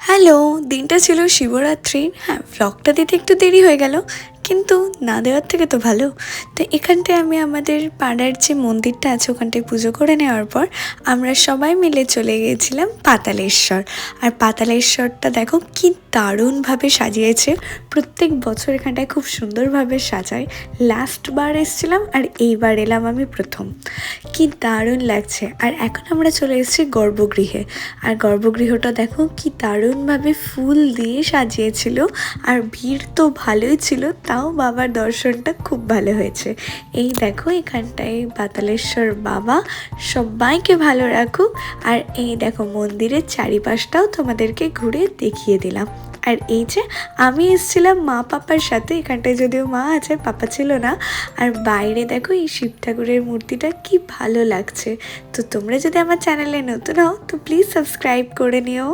Hello, দিনটা ছিল শিবরাত্রির। হ্যাঁ, ভ্লগটা দিতে একটু দেরি হয়ে গেল, কিন্তু না দেওয়ার থেকে তো ভালো। তো এখানটায় আমি আমাদের পাড়ার যে মন্দিরটা আছে ওখানটায় পুজো করে নেওয়ার পর আমরা সবাই মিলে চলে গিয়েছিলাম পাতালেশ্বর। আর পাতালেশ্বরটা দেখো কি দারুণভাবে সাজিয়েছে। প্রত্যেক বছর এখানটায় খুব সুন্দরভাবে সাজায়। লাস্ট বার এসেছিলাম আর এইবার এলাম আমি প্রথম। কি দারুণ লাগছে। আর এখন আমরা চলে এসেছি গর্ভগৃহে। আর গর্ভগৃহটা দেখো কি দারুণভাবে ফুল দিয়ে সাজিয়েছিল। আর ভিড় তো ভালোই ছিল, তাও বাবার দর্শনটা খুব ভালো হয়েছে। এই দেখো এখানটায় পাতালেশ্বর বাবা সবাইকে ভালো রাখুক। আর এই দেখো মন্দিরের চারিপাশটাও তোমাদেরকে ঘুরে দেখিয়ে দিলাম। আর এই যে আমি এসেছিলাম মা পাপার সাথে, এখানটায় যদিও মা আছে, পাপা ছিল না। আর বাইরে দেখো এই শিব ঠাকুরের মূর্তিটা কি ভালো লাগছে। তো তোমরা যদি আমার চ্যানেলে নতুন হও তো প্লিজ সাবস্ক্রাইব করে নিও।